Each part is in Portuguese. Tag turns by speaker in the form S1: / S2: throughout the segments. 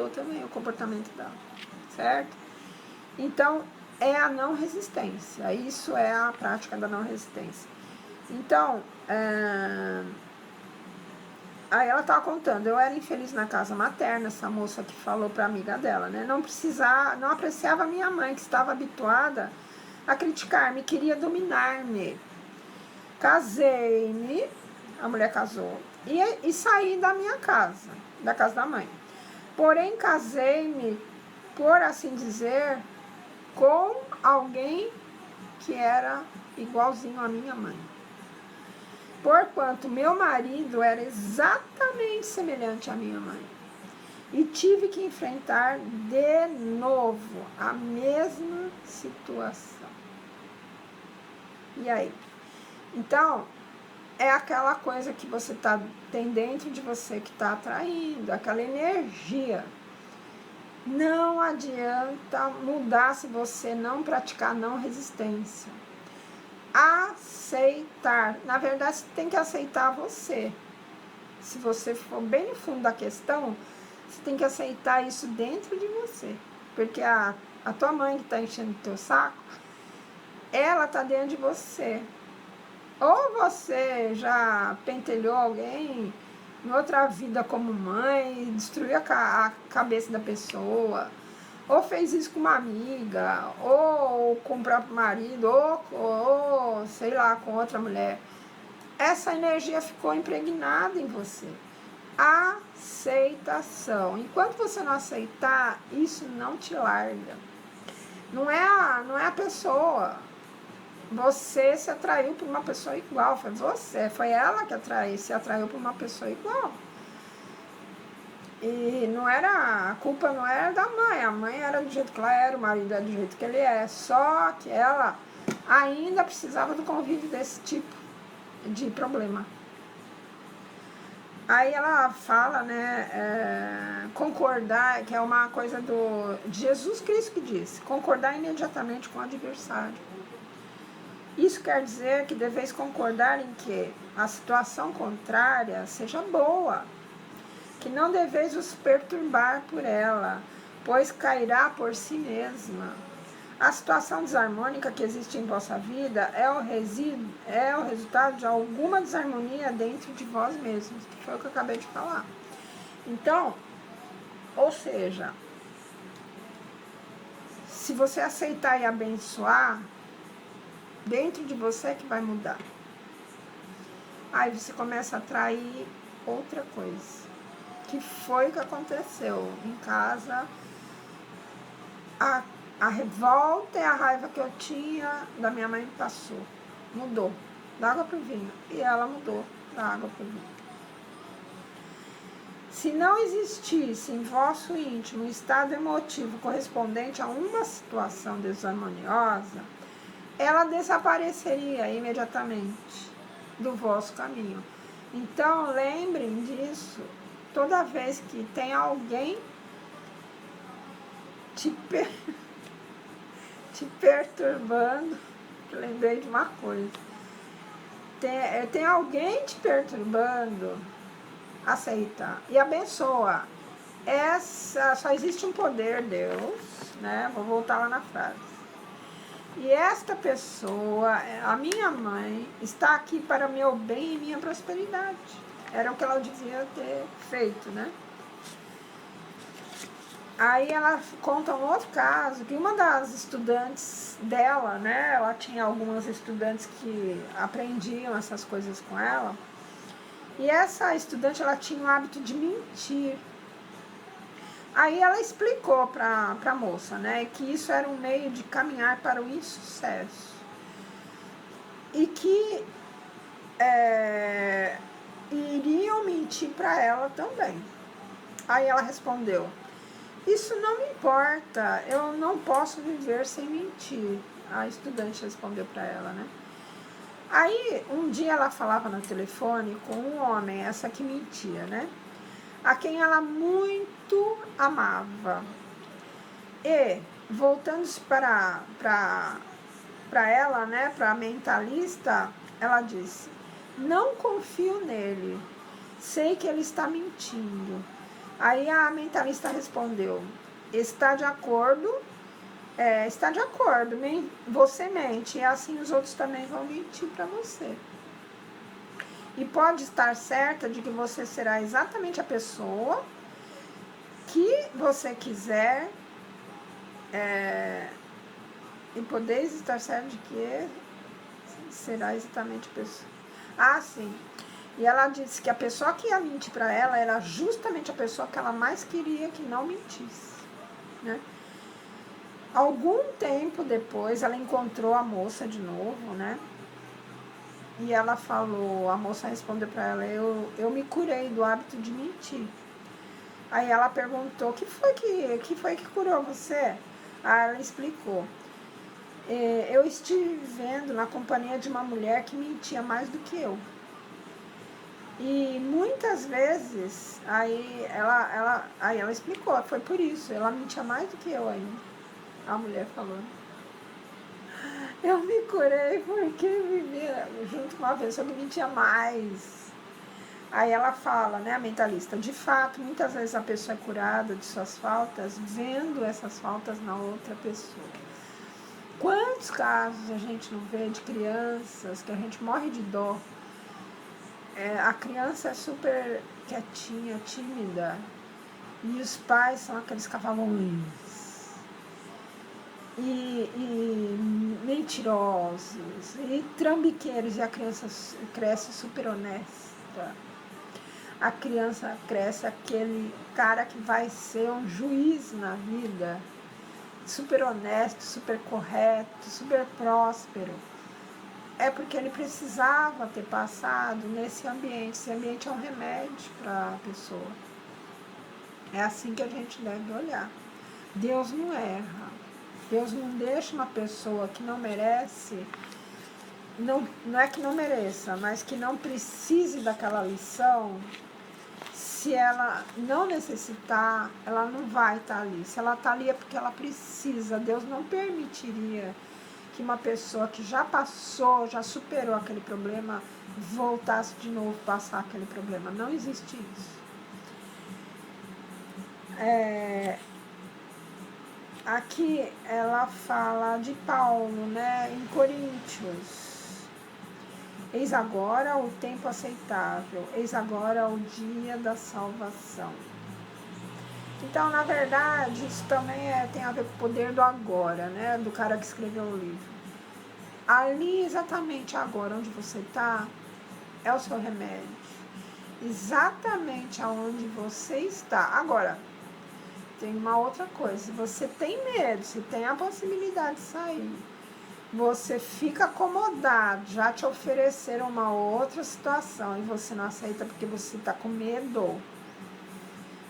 S1: também o comportamento dela, certo? Então, é a não resistência. Isso é a prática da não resistência. Então, aí ela estava contando, eu era infeliz na casa materna, essa moça que falou para a amiga dela, né? Não apreciava a minha mãe, que estava habituada a criticar-me, queria dominar-me. Casei-me, a mulher casou, e saí da minha casa, da casa da mãe. Porém, casei-me, por assim dizer, com alguém que era igualzinho à minha mãe. Porquanto meu marido era exatamente semelhante à minha mãe. E tive que enfrentar de novo a mesma situação. E aí? Então, é aquela coisa que você tem dentro de você que está atraindo, aquela energia. Não adianta mudar se você não praticar não resistência. Aceitar. Na verdade, você tem que aceitar você. Se você for bem no fundo da questão, você tem que aceitar isso dentro de você. Porque a tua mãe que está enchendo o teu saco, ela está dentro de você. Ou você já pentelhou alguém em outra vida como mãe, destruiu a cabeça da pessoa, ou fez isso com uma amiga, ou com o próprio marido, ou sei lá, com outra mulher. Essa energia ficou impregnada em você. Aceitação. Enquanto você não aceitar, isso não te larga. Não é a pessoa. Você se atraiu por uma pessoa igual. Foi ela que se atraiu por uma pessoa igual. E a culpa não era da mãe. A mãe era do jeito que ela era, o marido era do jeito que ele é. Só que ela ainda precisava do convívio desse tipo de problema. Aí ela fala, né, concordar, que é uma coisa de Jesus Cristo que disse, concordar imediatamente com o adversário. Isso quer dizer que deveis concordar em que a situação contrária seja boa, que não deveis os perturbar por ela, pois cairá por si mesma. A situação desarmônica que existe em vossa vida é o resultado de alguma desarmonia dentro de vós mesmos, que foi o que eu acabei de falar. Então, ou seja, se você aceitar e abençoar, dentro de você é que vai mudar. Aí você começa a atrair outra coisa, que foi o que aconteceu em casa. A revolta e a raiva que eu tinha da minha mãe passou, mudou, da água para o vinho, e ela mudou da água para o vinho. Se não existisse em vosso íntimo um estado emotivo correspondente a uma situação desarmoniosa, ela desapareceria imediatamente do vosso caminho. Então, lembrem disso, toda vez que tem alguém te perturbando, lembrei de uma coisa. Tem alguém te perturbando, aceita e abençoa. Só existe um poder, Deus, né? Vou voltar lá na frase. E esta pessoa, a minha mãe, está aqui para meu bem e minha prosperidade. Era o que ela devia ter feito, né? Aí ela conta um outro caso, que uma das estudantes dela, né, ela tinha algumas estudantes que aprendiam essas coisas com ela, e essa estudante, ela tinha o hábito de mentir. Aí ela explicou para a moça, né, que isso era um meio de caminhar para o insucesso, e que iriam mentir para ela também. Aí ela respondeu: isso não me importa, eu não posso viver sem mentir. A estudante respondeu para ela, né? Aí, um dia ela falava no telefone com um homem, essa que mentia, né? A quem ela muito amava. E, voltando-se para ela, né, para a mentalista, ela disse: não confio nele, sei que ele está mentindo. Aí a mentalista respondeu, está de acordo, você mente, e assim os outros também vão mentir para você. E pode estar certa de que você será exatamente a pessoa que você quiser, e podeis estar certa de que será exatamente a pessoa. Ah, sim. E ela disse que a pessoa que ia mentir para ela era justamente a pessoa que ela mais queria que não mentisse, né? Algum tempo depois, ela encontrou a moça de novo, né? E ela falou, a moça respondeu para ela, eu me curei do hábito de mentir. Aí ela perguntou, que foi que curou você? Aí ela explicou, eu estive vivendo na companhia de uma mulher que mentia mais do que eu. E muitas vezes, aí ela explicou, foi por isso, ela mentia mais do que eu ainda. A mulher falou, eu me curei porque vivia junto com uma pessoa que mentia mais. Aí ela fala, né, a mentalista, de fato, muitas vezes a pessoa é curada de suas faltas, vendo essas faltas na outra pessoa. Quantos casos a gente não vê de crianças que a gente morre de dó? A criança é super quietinha, tímida, e os pais são aqueles cavalões e mentirosos e trambiqueiros, e a criança cresce super honesta. A criança cresce aquele cara que vai ser um juiz na vida, super honesto, super correto, super próspero. É porque ele precisava ter passado nesse ambiente. Esse ambiente é um remédio para a pessoa. É assim que a gente deve olhar. Deus não erra. Deus não deixa uma pessoa que não merece, não é que não mereça, mas que não precise daquela lição. Se ela não necessitar, ela não vai estar ali. Se ela está ali é porque ela precisa. Deus não permitiria que uma pessoa que já passou, já superou aquele problema, voltasse de novo a passar aquele problema. Não existe isso. Aqui ela fala de Paulo, né, em Coríntios. Eis agora o tempo aceitável, eis agora o dia da salvação. Então, na verdade, isso também tem a ver com o poder do agora, né, do cara que escreveu o livro. Ali, exatamente agora, onde você está, é o seu remédio. Exatamente aonde você está. Agora, tem uma outra coisa. Se você tem medo, se tem a possibilidade de sair, você fica acomodado, já te ofereceram uma outra situação e você não aceita porque você está com medo,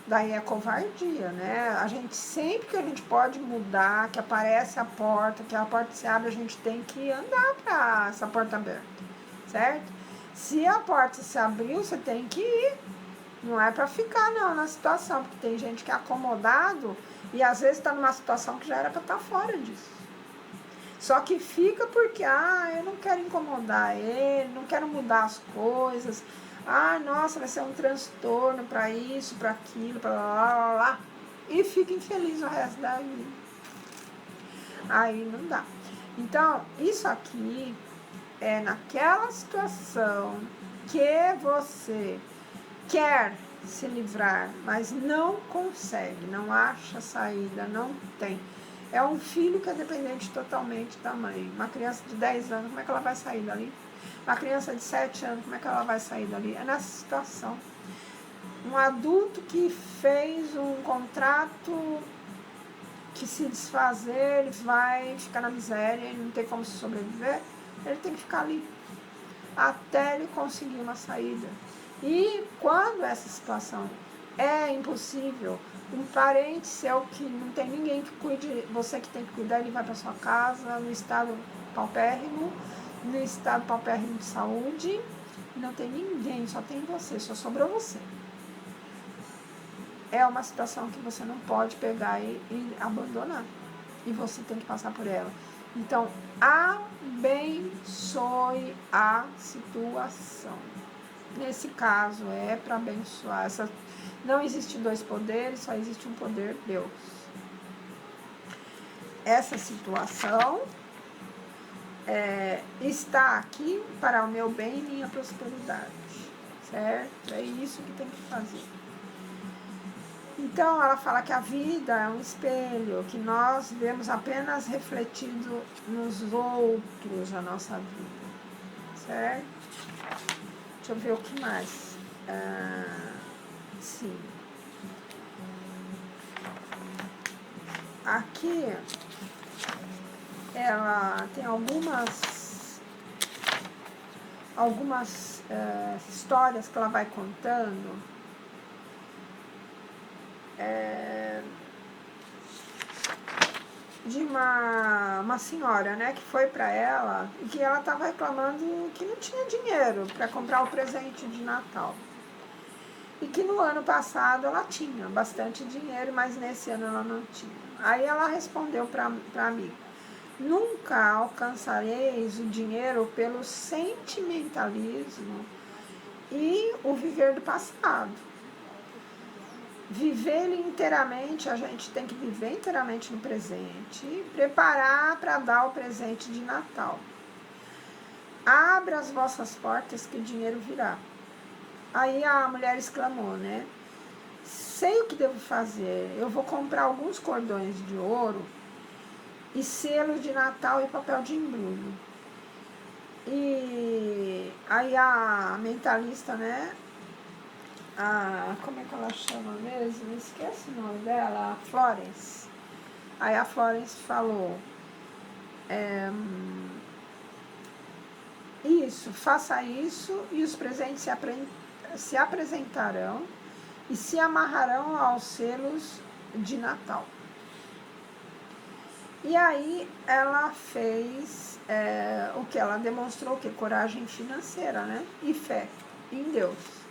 S1: daí é covardia, né? A gente, sempre que a gente pode mudar, que aparece a porta, que a porta se abre, a gente tem que andar para essa porta aberta, certo? Se a porta se abriu, você tem que ir. Não é para ficar não na situação, porque tem gente que é acomodado e às vezes está numa situação que já era para estar fora disso. Só que fica porque, eu não quero incomodar ele, não quero mudar as coisas. Nossa, vai ser um transtorno para isso, para aquilo, para lá. E fica infeliz o resto da vida. Aí não dá. Então, isso aqui é naquela situação que você quer se livrar, mas não consegue, não acha saída, não tem. É um filho que é dependente totalmente da mãe. Uma criança de 10 anos, como é que ela vai sair dali? Uma criança de 7 anos, como é que ela vai sair dali? É nessa situação. Um adulto que fez um contrato que, se desfazer, ele vai ficar na miséria, ele não tem como se sobreviver, ele tem que ficar ali até ele conseguir uma saída. E quando essa situação é impossível, um parente seu que não tem ninguém que cuide, você que tem que cuidar, ele vai para sua casa, no estado paupérrimo de saúde, não tem ninguém, só tem você, só sobrou você. É uma situação que você não pode pegar e abandonar. E você tem que passar por ela. Então, abençoe a situação. Nesse caso, é para abençoar. Não existe dois poderes, só existe um poder, Deus. Essa situação está aqui para o meu bem e minha prosperidade, certo? É isso que tem que fazer. Então, ela fala que a vida é um espelho, que nós vemos apenas refletido nos outros a nossa vida, certo? Deixa eu ver o que mais. Sim. Aqui, ela tem algumas histórias que ela vai contando. De uma senhora, né, que foi para ela e que ela estava reclamando que não tinha dinheiro para comprar o presente de Natal. E que no ano passado ela tinha bastante dinheiro, mas nesse ano ela não tinha. Aí ela respondeu para a amiga: nunca alcançareis o dinheiro pelo sentimentalismo e o viver do passado. Viver ele inteiramente, a gente tem que viver inteiramente no presente e preparar para dar o presente de Natal. Abra as vossas portas que o dinheiro virá. Aí a mulher exclamou, né? Sei o que devo fazer, eu vou comprar alguns cordões de ouro e selos de Natal e papel de embrulho. E aí a mentalista, né? Como é que ela chama mesmo? Esquece o nome dela, a Florence. Aí a Florence falou, isso, faça isso e os presentes se apresentarão e se amarrarão aos selos de Natal. E aí ela fez o que ela demonstrou, que coragem financeira, né? E fé em Deus.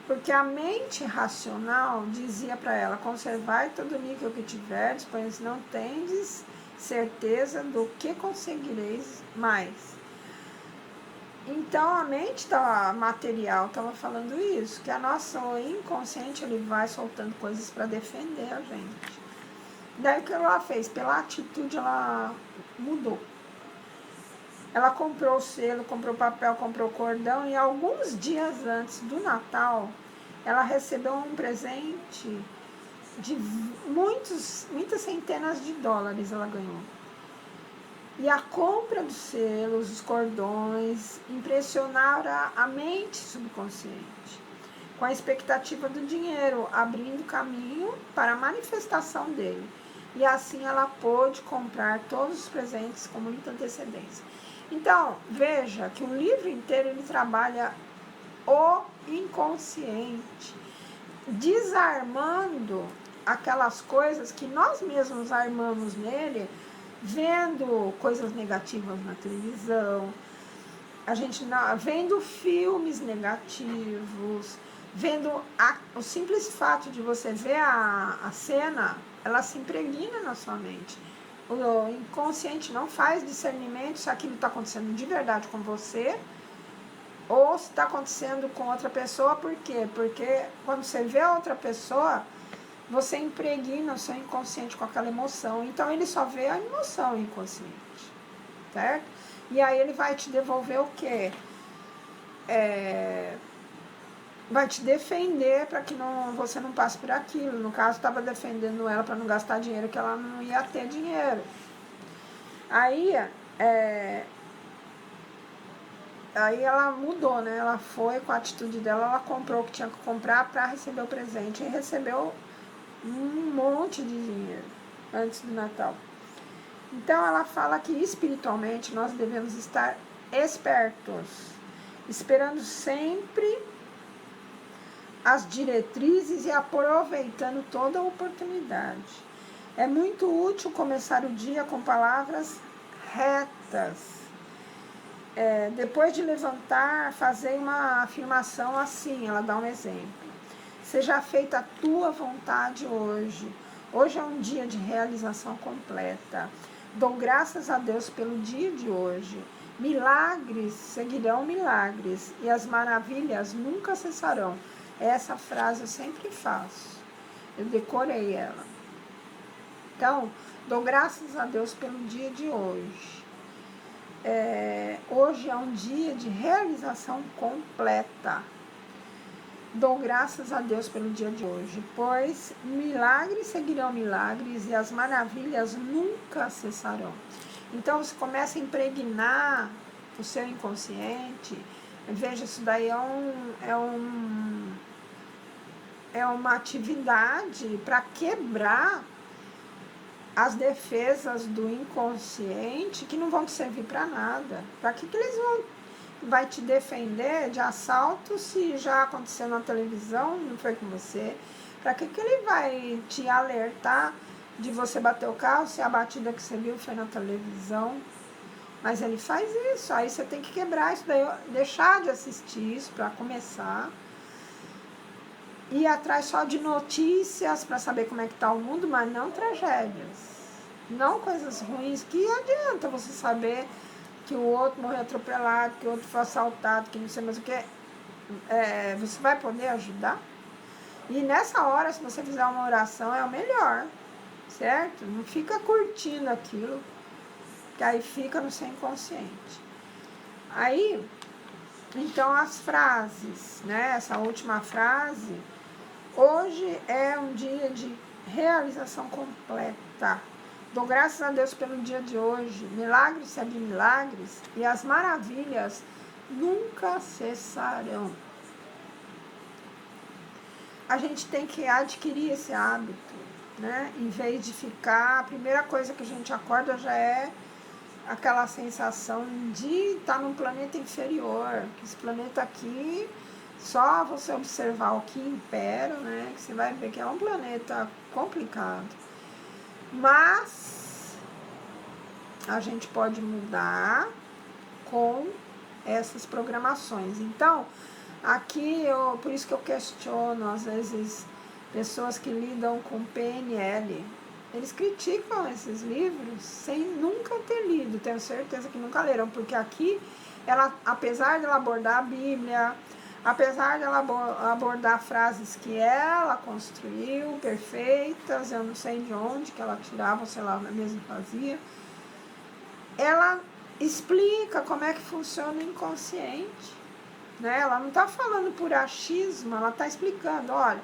S1: Porque a mente racional dizia para ela: conservai todo o níquel que tiverdes, pois não tendes certeza do que conseguireis mais. Então a mente material estava falando isso, que a nossa inconsciente ele vai soltando coisas para defender a gente. Daí o que ela fez? Pela atitude ela mudou. Ela comprou o selo, comprou papel, comprou cordão e alguns dias antes do Natal, ela recebeu um presente de muitas centenas de dólares ela ganhou. E a compra dos selos, os cordões, impressionaram a mente subconsciente, com a expectativa do dinheiro, abrindo caminho para a manifestação dele. E assim ela pôde comprar todos os presentes com muita antecedência. Então, veja que o livro inteiro ele trabalha o inconsciente, desarmando aquelas coisas que nós mesmos armamos nele, vendo coisas negativas na televisão, a gente vendo filmes negativos, vendo o simples fato de você ver a cena, ela se impregna na sua mente. O inconsciente não faz discernimento se aquilo está acontecendo de verdade com você ou se está acontecendo com outra pessoa. Por quê? Porque quando você vê a outra pessoa, você impregna o seu inconsciente com aquela emoção. Então ele só vê a emoção inconsciente, certo? E aí ele vai te devolver o quê? Vai te defender para que você não passe por aquilo. No caso, estava defendendo ela para não gastar dinheiro, que ela não ia ter dinheiro. Aí ela mudou, né? Ela foi com a atitude dela, ela comprou o que tinha que comprar para receber o presente. E recebeu um monte de dinheiro antes do Natal. Então ela fala que espiritualmente nós devemos estar espertos, esperando sempre as diretrizes e aproveitando toda a oportunidade. É muito útil começar o dia com palavras retas. Depois de levantar, fazer uma afirmação assim, ela dá um exemplo. Seja feita a tua vontade hoje. Hoje é um dia de realização completa. Dou graças a Deus pelo dia de hoje. Milagres seguirão milagres e as maravilhas nunca cessarão. Essa frase eu sempre faço. Eu decorei ela. Então, dou graças a Deus pelo dia de hoje. Hoje é um dia de realização completa. Dou graças a Deus pelo dia de hoje, pois milagres seguirão milagres e as maravilhas nunca cessarão. Então você começa a impregnar o seu inconsciente. Veja, isso daí é uma atividade para quebrar as defesas do inconsciente que não vão te servir para nada. Para que eles vai te defender de assalto se já aconteceu na televisão, não foi com você? Para que ele vai te alertar de você bater o carro se a batida que você viu foi na televisão? Mas ele faz isso, aí você tem que quebrar isso daí, deixar de assistir isso para começar. Ir atrás só de notícias para saber como é que está o mundo, mas não tragédias. Não coisas ruins, que adianta você saber que o outro morreu atropelado, que o outro foi assaltado, que não sei mais o que. Você vai poder ajudar? E nessa hora, se você fizer uma oração, é o melhor, certo? Não fica curtindo aquilo, que aí fica no seu inconsciente. Aí, então as frases, né? Essa última frase, hoje é um dia de realização completa. Dou graças a Deus pelo dia de hoje. Milagres seguem milagres e as maravilhas nunca cessarão. A gente tem que adquirir esse hábito, né? Em vez de ficar, a primeira coisa que a gente acorda já é aquela sensação de estar num planeta inferior, que esse planeta aqui, só você observar o que impera, né? Que você vai ver que é um planeta complicado. Mas a gente pode mudar com essas programações. Então, aqui, por isso que eu questiono, às vezes, pessoas que lidam com PNL. Eles criticam esses livros sem nunca ter lido, tenho certeza que nunca leram, porque aqui, ela, apesar de ela abordar a Bíblia, apesar de ela abordar frases que ela construiu, perfeitas, eu não sei de onde que ela tirava, sei lá, mesmo fazia, ela explica como é que funciona o inconsciente, né? Ela não está falando por achismo, ela está explicando, olha,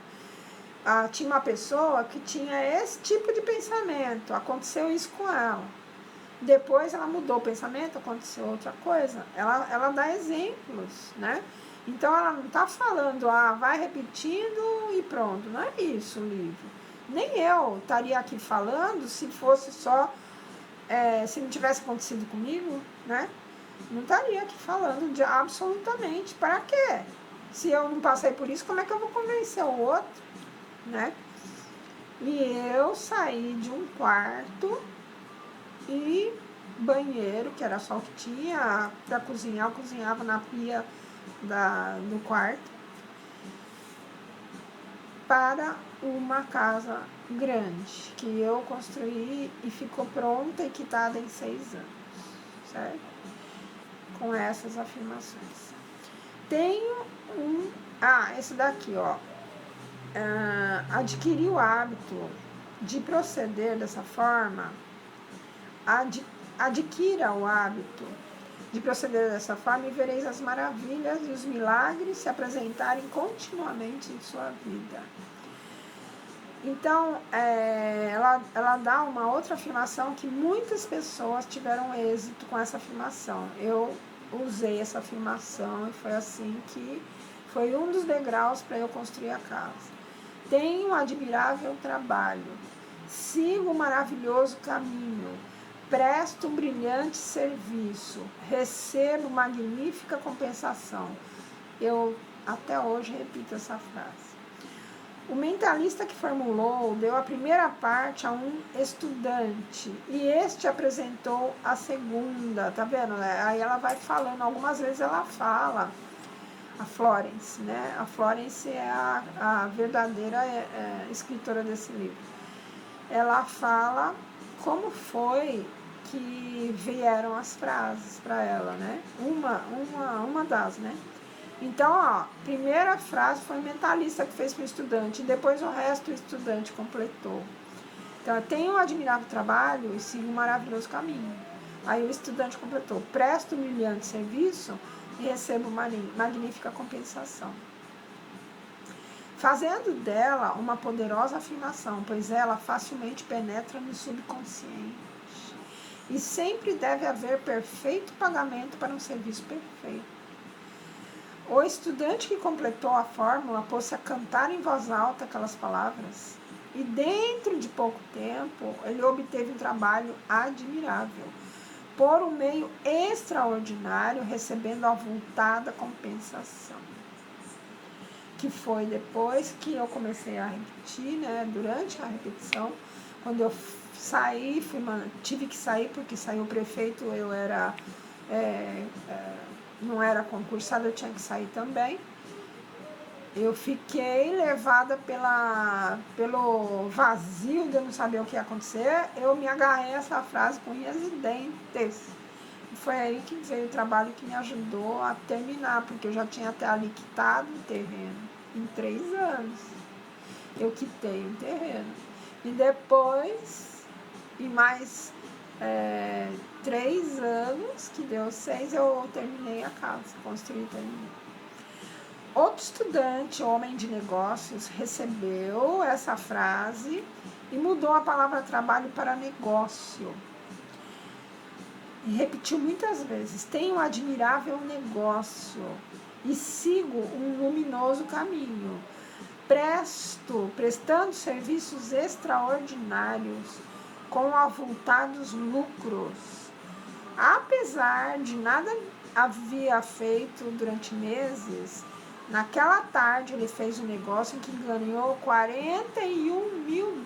S1: tinha uma pessoa que tinha esse tipo de pensamento, aconteceu isso com ela. Depois ela mudou o pensamento, aconteceu outra coisa. Ela dá exemplos, né? Então ela não está falando, vai repetindo e pronto. Não é isso o livro. Nem eu estaria aqui falando se fosse só, se não tivesse acontecido comigo, né? Não estaria aqui falando de absolutamente. Para quê? Se eu não passei por isso, como é que eu vou convencer o outro, né? E eu saí de um quarto e banheiro, que era só o que tinha, para cozinhar, eu cozinhava na pia do quarto, para uma casa grande, que eu construí e ficou pronta e quitada em 6 anos, certo? Com essas afirmações. Tenho esse daqui, ó. Adquirir o hábito de proceder dessa forma, adquira o hábito de proceder dessa forma e vereis as maravilhas e os milagres se apresentarem continuamente em sua vida. Então, ela dá uma outra afirmação que muitas pessoas tiveram êxito com essa afirmação. Eu usei essa afirmação e foi assim que foi um dos degraus para eu construir a casa. Tenho um admirável trabalho, sigo um maravilhoso caminho, presto um brilhante serviço, recebo magnífica compensação. Eu até hoje repito essa frase. O mentalista que formulou deu a primeira parte a um estudante e este apresentou a segunda, tá vendo? Aí ela vai falando, algumas vezes ela fala, a Florence, né? A Florence é a verdadeira escritora desse livro. Ela fala como foi que vieram as frases para ela, né? Uma das, né? Então, ó, primeira frase foi o mentalista que fez para o estudante, e depois o resto o estudante completou. Então, tenho um admirável trabalho e sigo um maravilhoso caminho. Aí o estudante completou, presto humilhante serviço e recebo magnífica compensação. Fazendo dela uma poderosa afirmação, pois ela facilmente penetra no subconsciente. E sempre deve haver perfeito pagamento para um serviço perfeito. O estudante que completou a fórmula pôs-se a cantar em voz alta aquelas palavras, e dentro de pouco tempo ele obteve um trabalho admirável, por um meio extraordinário, recebendo avultada compensação. Que foi depois que eu comecei a repetir, né, durante a repetição, quando eu saí, tive que sair porque saiu o prefeito, eu era, não era concursada, eu tinha que sair também. Eu fiquei levada pelo vazio de eu não saber o que ia acontecer, eu me agarrei a essa frase com unhas e dentes. Foi aí que veio o trabalho que me ajudou a terminar, porque eu já tinha até ali quitado o terreno. Em 3 anos eu quitei o terreno. E depois, em mais 3 anos, que deu 6, eu terminei a casa, construí e terminei. Outro estudante, homem de negócios, recebeu essa frase e mudou a palavra trabalho para negócio. E repetiu muitas vezes, tenho um admirável negócio e sigo um luminoso caminho. Prestando serviços extraordinários com avultados lucros. Apesar de nada havia feito durante meses, naquela tarde ele fez um negócio em que ganhou $41 mil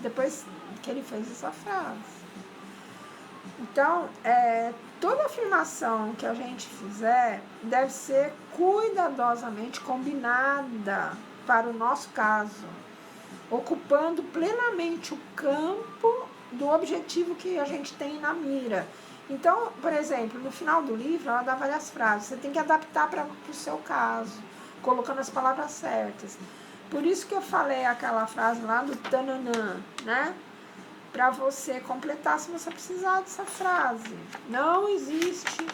S1: depois que ele fez essa frase. Então, toda afirmação que a gente fizer deve ser cuidadosamente combinada para o nosso caso, ocupando plenamente o campo do objetivo que a gente tem na mira. Então, por exemplo, no final do livro ela dá várias frases, você tem que adaptar para o seu caso, colocando as palavras certas. Por isso que eu falei aquela frase lá do tananã, né? Para você completar se você precisar dessa frase. Não existe,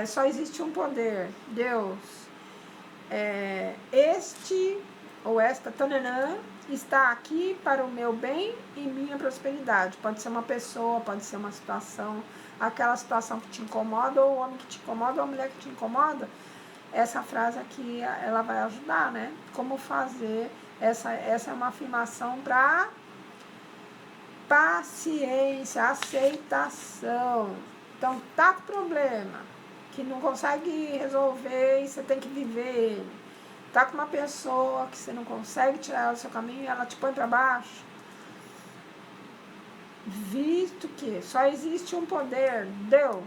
S1: só existe um poder, Deus. Este ou esta tananã está aqui para o meu bem e minha prosperidade. Pode ser uma pessoa, pode ser uma situação, aquela situação que te incomoda, ou o homem que te incomoda, ou a mulher que te incomoda. Essa frase aqui, ela vai ajudar, né? Como fazer, essa é uma afirmação para paciência, aceitação. Então, tá com problema, que não consegue resolver e você tem que viver ele. Tá com uma pessoa que você não consegue tirar ela do seu caminho e ela te põe para baixo. Visto que só existe um poder, Deus.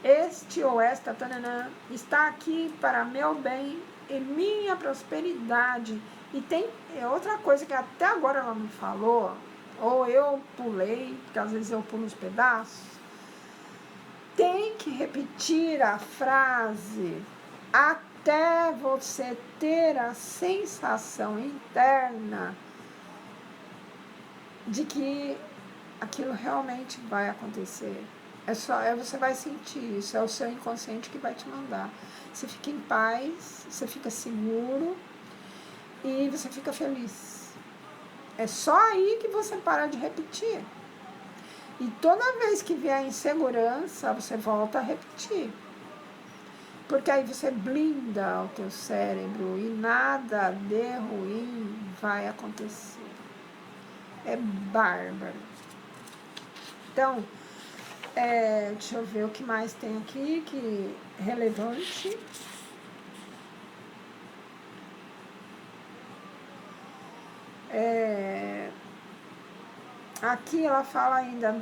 S1: Este ou esta tananã está aqui para meu bem e minha prosperidade. E tem outra coisa que até agora ela não falou, ou eu pulei, porque às vezes eu pulo uns pedaços. Tem que repetir a frase até você ter a sensação interna de que aquilo realmente vai acontecer. Você vai sentir isso, é o seu inconsciente que vai te mandar. Você fica em paz, você fica seguro e você fica feliz. É só aí que você para de repetir. E toda vez que vier insegurança, você volta a repetir. Porque aí você blinda o teu cérebro e nada de ruim vai acontecer. É bárbaro. Então, deixa eu ver o que mais tem aqui que é relevante. Aqui ela fala ainda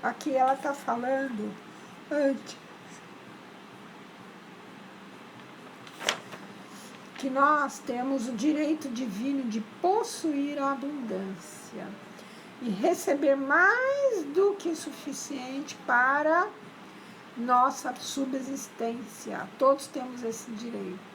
S1: Aqui ela está falando antes que nós temos o direito divino de possuir a abundância e receber mais do que o suficiente para nossa subsistência. Todos temos esse direito.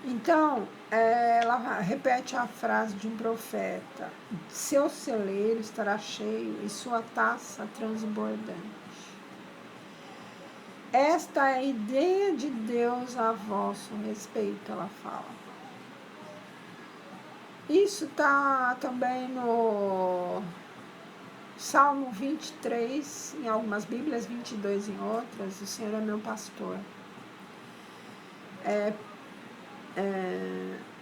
S1: Então, ela repete a frase de um profeta: seu celeiro estará cheio e sua taça transbordante. Esta é a ideia de Deus a vosso respeito, ela fala. Isso está também no Salmo 23, em algumas Bíblias, 22 em outras. O Senhor é meu pastor.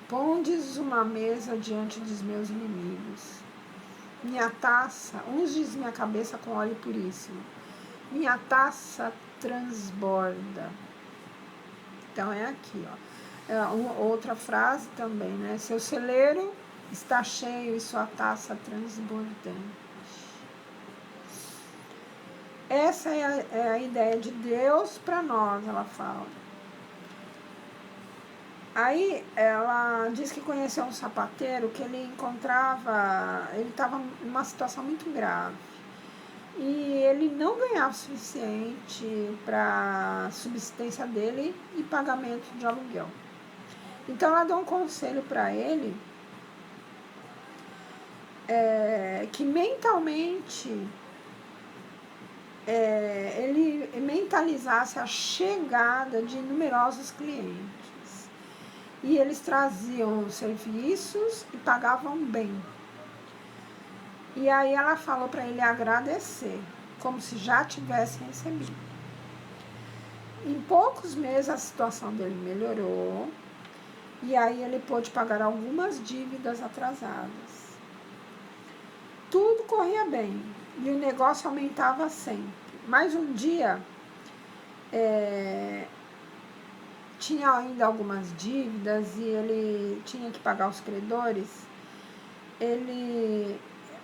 S1: Pondes uma mesa diante dos meus inimigos. Minha taça, unges minha cabeça com óleo puríssimo. Minha taça transborda. Então é aqui, ó. Outra frase também, né? Seu celeiro está cheio e sua taça transbordante. Essa é a ideia de Deus para nós, ela fala. Aí ela diz que conheceu um sapateiro que ele estava numa situação muito grave. E ele não ganhava o suficiente para a subsistência dele e pagamento de aluguel. Então ela deu um conselho para ele, que mentalmente ele mentalizasse a chegada de numerosos clientes. E eles traziam serviços e pagavam bem. E aí ela falou para ele agradecer, como se já tivesse recebido. Em poucos meses a situação dele melhorou, e aí ele pôde pagar algumas dívidas atrasadas. Tudo corria bem, e o negócio aumentava sempre. Mas um dia, tinha ainda algumas dívidas, e ele tinha que pagar os credores.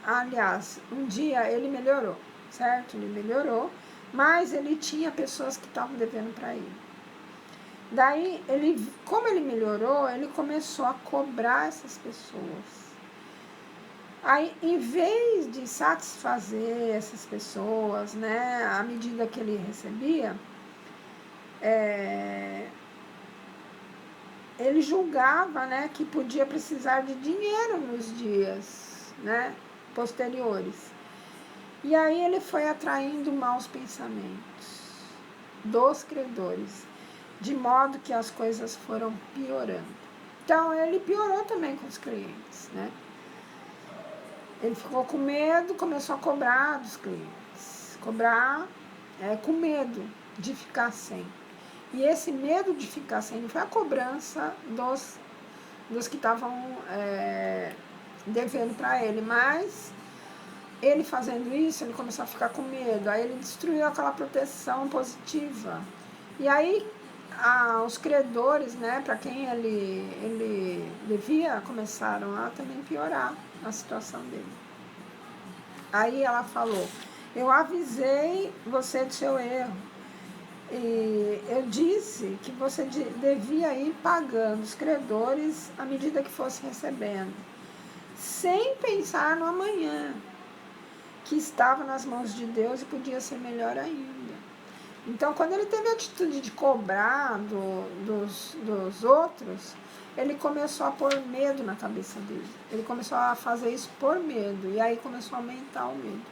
S1: Aliás, um dia ele melhorou, certo? Ele melhorou, mas ele tinha pessoas que estavam devendo para ele. Daí, como ele melhorou, ele começou a cobrar essas pessoas. Aí, em vez de satisfazer essas pessoas, né, à medida que ele recebia, ele julgava, né, que podia precisar de dinheiro nos dias, né, posteriores. E aí ele foi atraindo maus pensamentos dos credores, de modo que as coisas foram piorando. Então ele piorou também com os clientes, né? Ele ficou com medo, começou a cobrar dos clientes, cobrar com medo de ficar sem. E esse medo de ficar sem não foi a cobrança dos que estavam devendo para ele, mas ele fazendo isso, ele começou a ficar com medo, aí ele destruiu aquela proteção positiva. E aí os credores, né, para quem ele devia, começaram a também piorar a situação dele. Aí ela falou: eu avisei você do seu erro, e eu disse que você devia ir pagando os credores à medida que fosse recebendo, sem pensar no amanhã, que estava nas mãos de Deus e podia ser melhor ainda. Então, quando ele teve a atitude de cobrar dos outros, ele começou a pôr medo na cabeça dele. Ele começou a fazer isso por medo, e aí começou a aumentar o medo.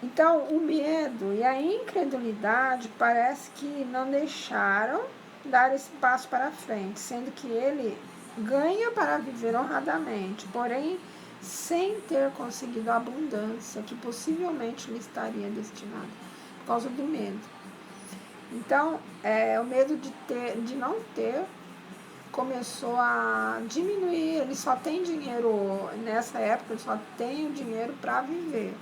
S1: Então, o medo e a incredulidade parece que não deixaram dar esse passo para frente, sendo que ele ganha para viver honradamente, porém sem ter conseguido a abundância que possivelmente lhe estaria destinada, por causa do medo. Então, o medo de não ter começou a diminuir. Ele só tem dinheiro, nessa época, ele só tem o dinheiro para viver,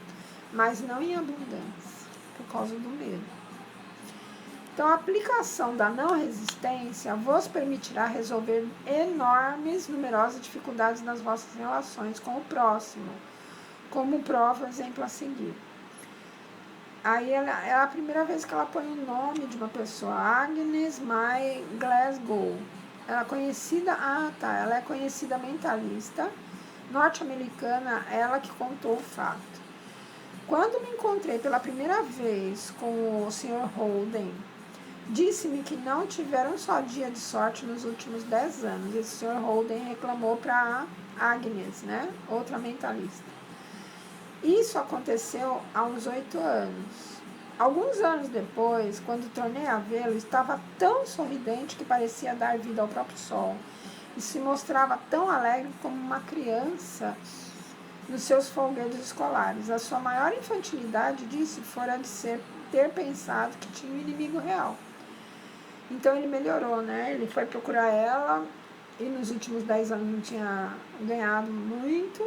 S1: mas não em abundância, por causa do medo. Então, a aplicação da não resistência vos permitirá resolver numerosas dificuldades nas vossas relações com o próximo, como prova o exemplo a seguir. Aí é a primeira vez que ela põe o nome de uma pessoa, Agnes May Glasgow. Ela é conhecida, ela é conhecida mentalista norte-americana, ela que contou o fato. Quando me encontrei pela primeira vez com o Sr. Holden, disse-me que não tiveram só dia de sorte nos últimos 10 anos. Esse Sr. Holden reclamou para Agnes, né? Outra mentalista. Isso aconteceu há uns 8 anos. Alguns anos depois, quando tornei a vê-lo, estava tão sorridente que parecia dar vida ao próprio sol. E se mostrava tão alegre como uma criança nos seus folguedos escolares. A sua maior infantilidade, disse, fora de ter pensado que tinha um inimigo real. Então ele melhorou, né? Ele foi procurar ela e nos últimos 10 anos não tinha ganhado muito.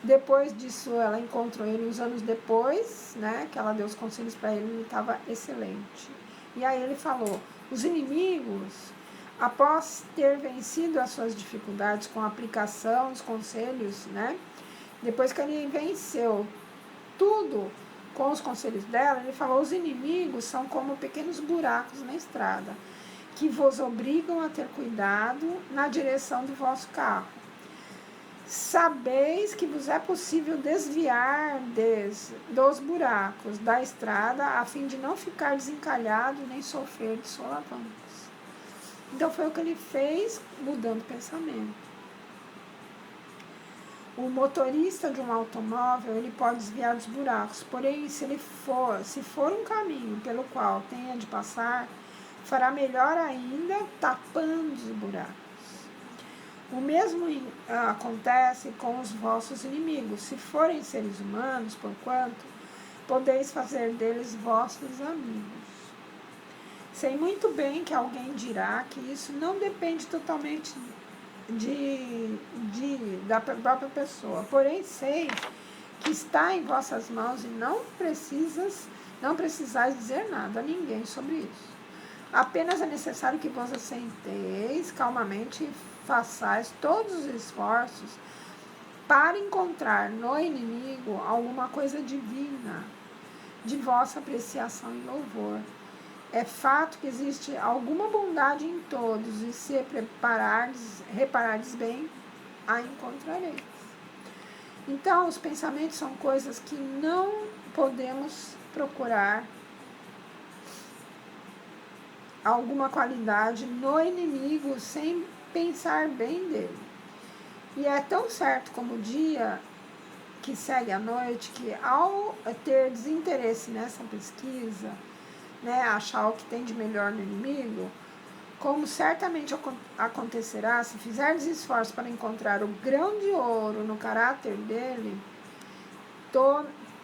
S1: Depois disso, ela encontrou ele uns anos depois, né? Que ela deu os conselhos para ele estava excelente. E aí ele falou, os inimigos, após ter vencido as suas dificuldades com a aplicação, os conselhos, né? Depois que ele venceu tudo com os conselhos dela, ele falou, os inimigos são como pequenos buracos na estrada, que vos obrigam a ter cuidado na direção do vosso carro. Sabeis que vos é possível desviar dos buracos da estrada a fim de não ficar desencalhado nem sofrer de solavancos. Então foi o que ele fez, mudando o pensamento. O motorista de um automóvel, ele pode desviar dos buracos, porém, se for um caminho pelo qual tenha de passar, fará melhor ainda tapando os buracos. O mesmo acontece com os vossos inimigos. Se forem seres humanos, porquanto, podeis fazer deles vossos amigos. Sei muito bem que alguém dirá que isso não depende totalmente da própria pessoa. Porém, sei que está em vossas mãos e não precisais dizer nada a ninguém sobre isso. Apenas é necessário que vos assenteis calmamente e façais todos os esforços para encontrar no inimigo alguma coisa divina, de vossa apreciação e louvor. É fato que existe alguma bondade em todos, e se reparardes bem, a encontrareis. Então, os pensamentos são coisas que não podemos procurar alguma qualidade no inimigo sem pensar bem dele. E é tão certo como o dia que segue a noite, que ao ter desinteresse nessa pesquisa, né, achar o que tem de melhor no inimigo, como certamente acontecerá, se fizerdes esforço para encontrar o grão de ouro no caráter dele,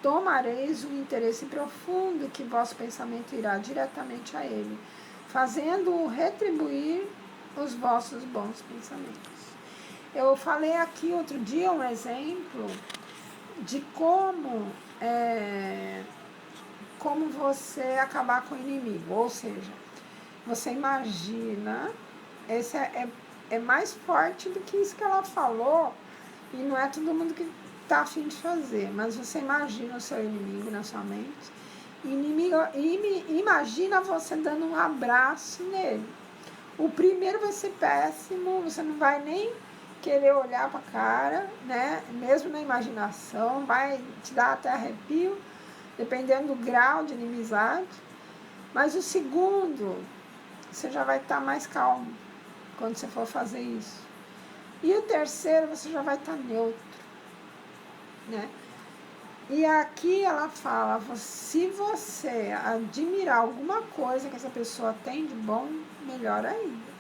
S1: tomareis um interesse profundo que vosso pensamento irá diretamente a ele, fazendo-o retribuir os vossos bons pensamentos. Eu falei aqui outro dia um exemplo de como você acabar com o inimigo, ou seja, você imagina, esse é mais forte do que isso que ela falou, e não é todo mundo que está a fim de fazer, mas você imagina o seu inimigo na sua mente, imagina você dando um abraço nele. O primeiro vai ser péssimo, você não vai nem querer olhar para a cara, né? Mesmo na imaginação, vai te dar até arrepio, dependendo do grau de inimizade. Mas o segundo, você já vai estar mais calmo quando você for fazer isso. E o terceiro, você já vai estar neutro, né? E aqui ela fala, se você admirar alguma coisa que essa pessoa tem de bom, melhor ainda,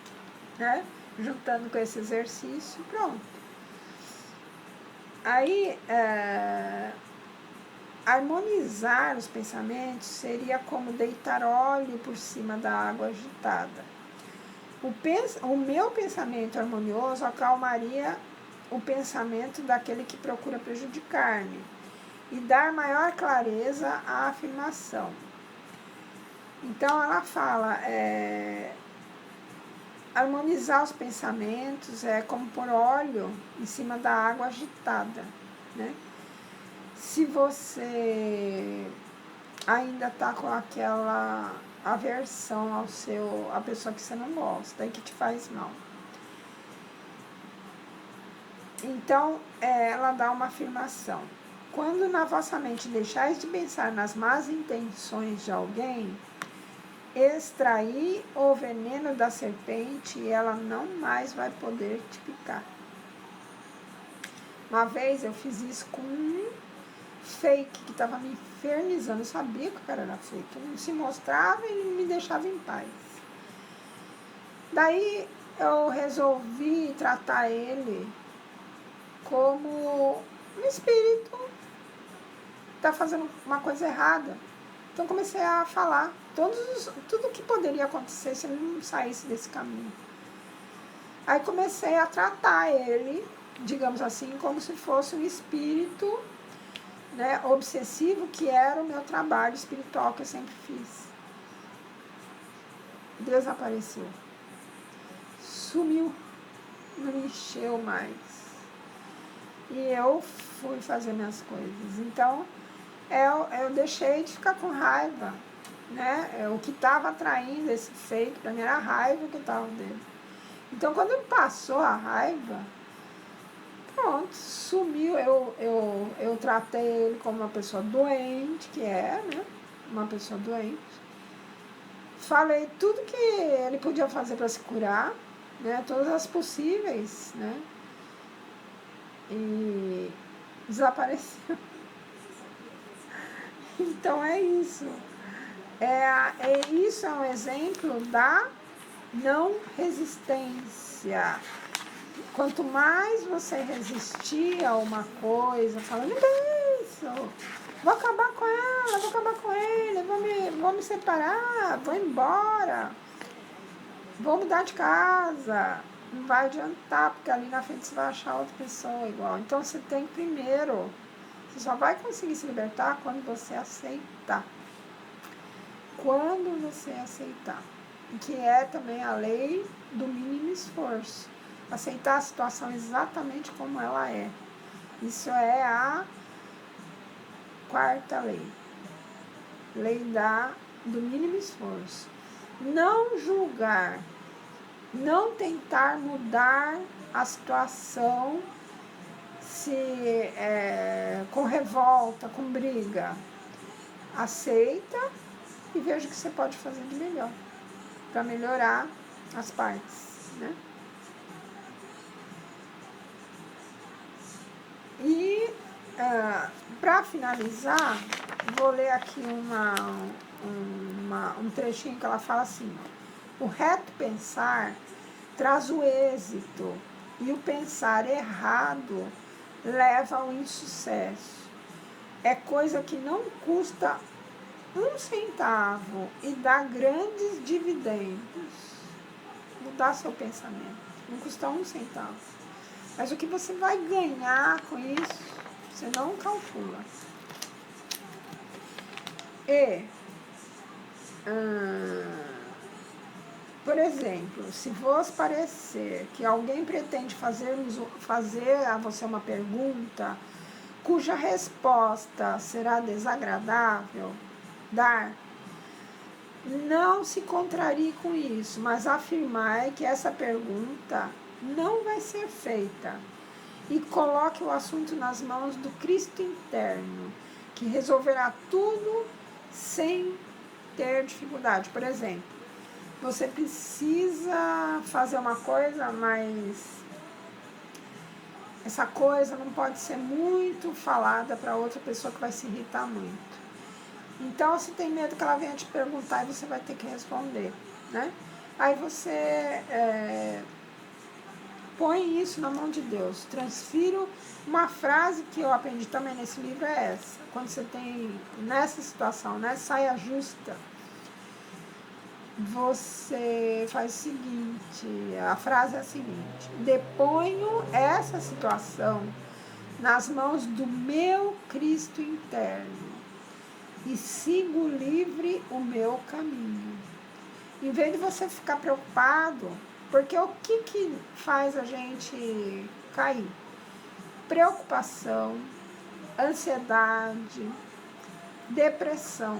S1: né? Juntando com esse exercício, pronto. Aí, harmonizar os pensamentos seria como deitar óleo por cima da água agitada. O meu pensamento harmonioso acalmaria o pensamento daquele que procura prejudicar-me e dar maior clareza à afirmação. Então ela fala, harmonizar os pensamentos é como pôr óleo em cima da água agitada, né? Se você ainda está com aquela aversão à pessoa que você não gosta e que te faz mal. Então, ela dá uma afirmação. Quando na vossa mente deixais de pensar nas más intenções de alguém, extrair o veneno da serpente e ela não mais vai poder te picar. Uma vez eu fiz isso com um fake que estava me infernizando. Eu sabia que o cara era fake. Ele não se mostrava e não me deixava em paz. Daí eu resolvi tratar ele como um espírito que está fazendo uma coisa errada. Então comecei a falar tudo que poderia acontecer se ele não saísse desse caminho. Aí comecei a tratar ele, digamos assim, como se fosse um espírito, né, obsessivo, que era o meu trabalho espiritual que eu sempre fiz. Desapareceu. Sumiu. Não me encheu mais. E eu fui fazer minhas coisas. Então, eu deixei de ficar com raiva, né? O que estava atraindo esse fake para mim era a raiva que estava dele. Então, quando passou a raiva, pronto, sumiu. Eu tratei ele como uma pessoa doente, que é, né? Uma pessoa doente. Falei tudo que ele podia fazer para se curar, né? Todas as possíveis, né? E desapareceu. Então é isso. Isso é um exemplo da não resistência. Quanto mais você resistir a uma coisa, falando isso, vou acabar com ela, vou acabar com ele, vou me separar, vou embora, vou mudar de casa, não vai adiantar, porque ali na frente você vai achar outra pessoa igual. Então você tem primeiro, você só vai conseguir se libertar quando você aceitar. Quando você aceitar. Que é também a lei do mínimo esforço. Aceitar a situação exatamente como ela é. Isso é a quarta lei. Lei do mínimo esforço. Não julgar, não tentar mudar a situação com revolta, com briga. Aceita e veja o que você pode fazer de melhor para melhorar as partes, né? E para finalizar, vou ler aqui um trechinho que ela fala assim: o reto pensar traz o êxito e o pensar errado leva ao insucesso. É coisa que não custa 1 centavo e dá grandes dividendos. Mudar seu pensamento. Não custa 1 centavo. Mas o que você vai ganhar com isso, você não calcula. E, por exemplo, se vos parecer que alguém pretende fazer a você uma pergunta cuja resposta será desagradável, não se contrarie com isso, mas afirmai que essa pergunta não vai ser feita e coloque o assunto nas mãos do Cristo interno, que resolverá tudo sem ter dificuldade. Por exemplo, você precisa fazer uma coisa, mas essa coisa não pode ser muito falada para outra pessoa que vai se irritar muito. Então, se tem medo que ela venha te perguntar, você vai ter que responder, né? Aí você põe isso na mão de Deus. Transfiro. Uma frase que eu aprendi também nesse livro é essa. Quando você tem nessa situação, né, saia justa, você faz o seguinte, a frase é a seguinte: deponho essa situação nas mãos do meu Cristo interno e sigo livre o meu caminho. Em vez de você ficar preocupado, porque o que faz a gente cair? Preocupação, ansiedade, depressão.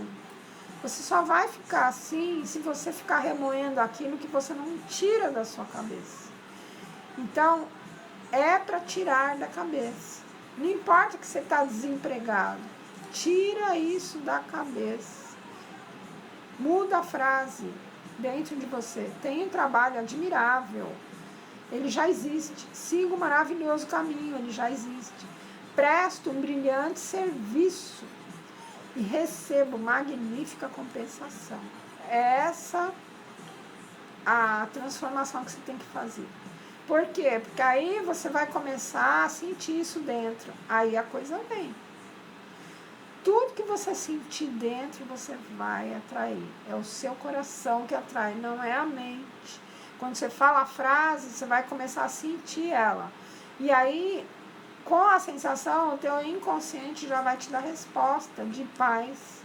S1: Você só vai ficar assim se você ficar remoendo aquilo que você não tira da sua cabeça. Então, é para tirar da cabeça. Não importa que você está desempregado, tira isso da cabeça. Muda a frase dentro de você. Tem um trabalho admirável. Ele já existe. Siga o maravilhoso caminho, ele já existe. Presto um brilhante serviço e recebo magnífica compensação. É essa a transformação que você tem que fazer. Por quê? Porque aí você vai começar a sentir isso dentro. Aí a coisa vem. Tudo que você sentir dentro, você vai atrair. É o seu coração que atrai, não é a mente. Quando você fala a frase, você vai começar a sentir ela. E aí, com a sensação, o teu inconsciente já vai te dar resposta de paz.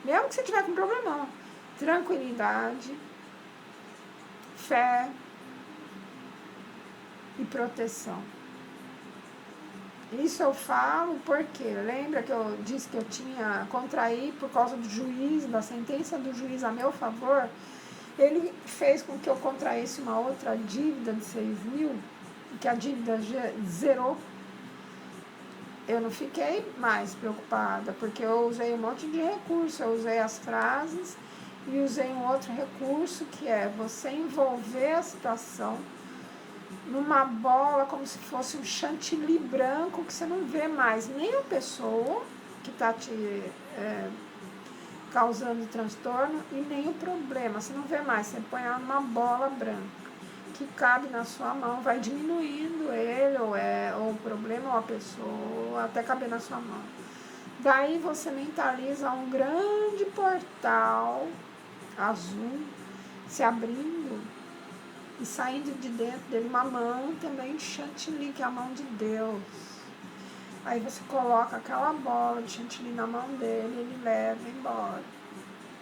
S1: Mesmo que você tiver com problemão. Tranquilidade, fé e proteção. Isso eu falo porque, lembra que eu disse que eu tinha contraído por causa do juiz, da sentença do juiz a meu favor? Ele fez com que eu contraísse uma outra dívida de 6.000, que a dívida zerou. Eu não fiquei mais preocupada, porque eu usei um monte de recurso, eu usei as frases e usei um outro recurso, que é você envolver a situação numa bola como se fosse um chantilly branco, que você não vê mais nem a pessoa que está te causando transtorno e nem o problema, você não vê mais, você põe ela numa bola branca que cabe na sua mão, vai diminuindo ele, ou o problema, ou a pessoa, até caber na sua mão. Daí você mentaliza um grande portal azul se abrindo e saindo de dentro dele uma mão também de chantilly, que é a mão de Deus. Aí você coloca aquela bola de chantilly na mão dele e ele leva embora.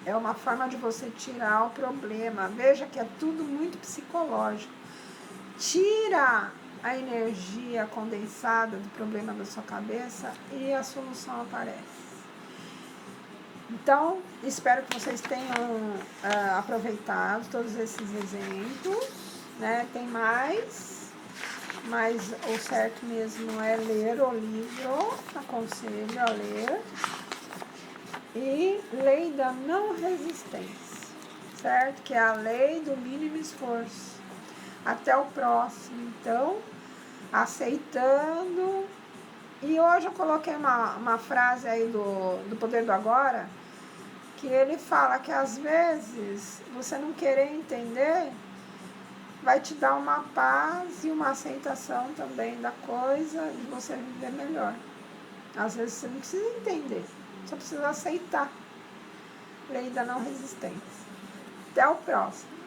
S1: É uma forma de você tirar o problema. Veja que é tudo muito psicológico. Tira a energia condensada do problema da sua cabeça e a solução aparece. Então, espero que vocês tenham aproveitado todos esses exemplos, né? Tem mais, mas o certo mesmo é ler o livro, aconselho a ler. E lei da não resistência, certo? Que é a lei do mínimo esforço. Até o próximo, então, aceitando. E hoje eu coloquei uma frase aí do Poder do Agora, que ele fala que às vezes você não querer entender vai te dar uma paz e uma aceitação também da coisa de você viver melhor. Às vezes você não precisa entender, só precisa aceitar. Lei da não resistência. Até o próximo.